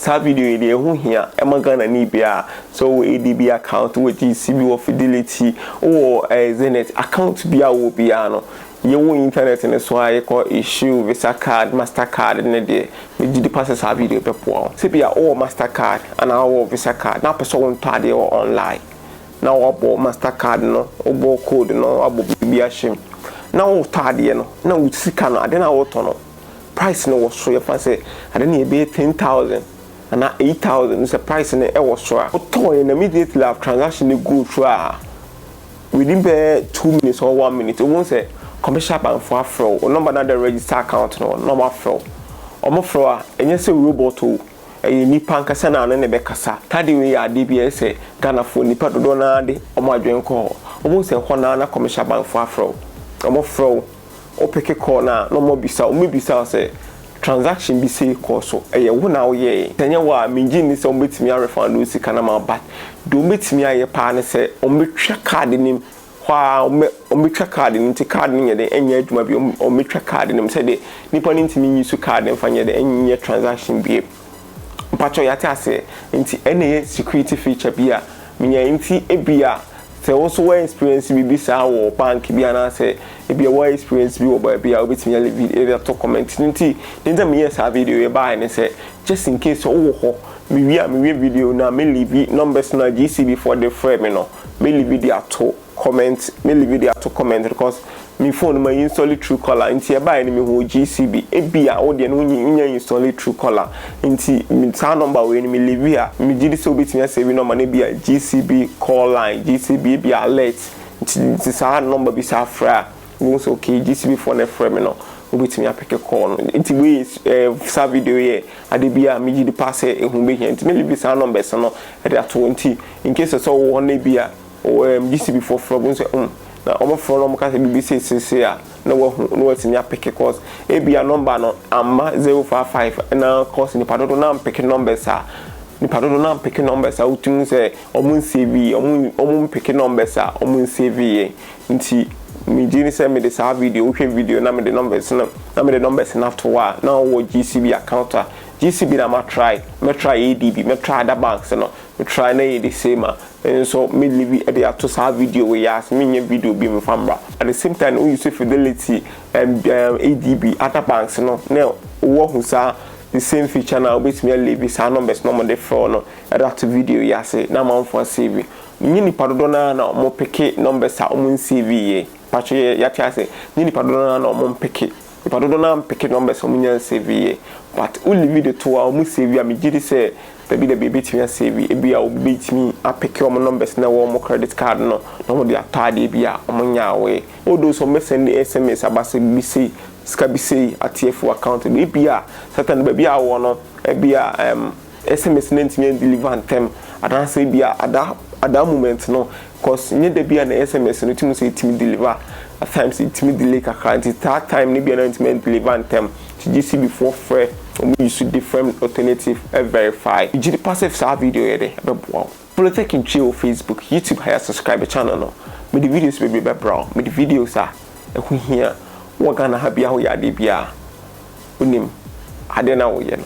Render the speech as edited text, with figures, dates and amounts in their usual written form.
Sa video dey hu hia e magana ni bia so ADB account with GCB or Fidelity or Zenith account bia wo bia no ye wo internet ne so aye ko issue Visa card Mastercard ne de me di pass sa video pepo se bia o Mastercard and our Visa card na person won tade online na wo bo Mastercard no obo code no abo bia shim na wo tade no na wo sika no ade na wo to no price no was so ye fa say ade na be 10,000 and 8,000 is the price in the air was so in immediately after transaction go through within 2 minutes or 1 minute. It won't say commercial bank for a fraud or number not the register account no normal fraud or more fraud and yes a robot a ni panka sana and then kasa tadi we are DBS Ghana for nipa do na de or my drink call almost a one commercial bank for a fraud or more fraud or pick a corner no more bisa or maybe say transaction be say course so eh wo na wo ye tanya wa minji ni se o betimi a refund o sika na ma bat do betimi aye pa ne se o metwa card nim kwa o metwa card nim ti card ni ye de enya aduma bi o metwa card nim se de nipa ni ntimi nyi su card mfanye de enya transaction bi mpacho ya ta se nti ene security feature bi a minya nti ebia se also we experience bi sa wo bank bi ana se ebi a we experience bi wo ba bi a obetimi ya video to comment nti nta me yes a video e ba ne se just in case wo ho me video na me leave numbers na GCB for the frame no me leave video to comment because me phone my install true color nti e ba ne me ho GCB ebi a wo de no nya install true color nti me sa number we ni me leave here me gidi so obetimi save number na bi a GCB call line GCB bi alert nti sa number bi sa fra we so okay GCB for the frame no obetimi apeke call nti we sa video here ade bi a me gidi pass e hu be here nti me leave sa numbers no e dey 20 in case so wo na bi a GCB for from so na omo from no ka se BBC sese a na wo timi apeke course e bia number no amma 055 na course ni padodo na apeke numbers a ni padodo na apeke numbers a utun se omo CV omo apeke numbers a omo CV nti mi jini se me de sa video wo hwe video na me de numbers na after wa na wo GCB account a GCB na ma try ADB me try other banks no me try na the same and so me leave at the to sa video we ask me video be me famra at the same time we use Fidelity and ADB other banks no now wo hu sa the same feature na obet me leave sa numbers no mo de for no at that video ya say na man for save nyini padodo na mo pick numbers a mo save ye patcho ya tia say nyini padodo na mo pick padodo na pick numbers o mo nya save ye but only video to a mo save ya me gidi say the baby to save ebi a obet me a pick your numbers na wo mo credit card no mo de atade bia o mo nya we o do so me send SMS abase bi say ska bi say atf account ebi a certain baby a wo no ebi a SMS na ntimi deliver antem adan say bia ada moment no cause nye de bia na SMS no timi say timi deliver at times timi delay kakra nti that time ni bia na ntimi deliver antem GCB before free we use different alternative verify you the passive sa video here dey wow follow take in chill Facebook YouTube higher subscribe channel no me the videos be brown me the videos are ehu here wo Ghana ha bia ho ya de bia onim ade na wo ye no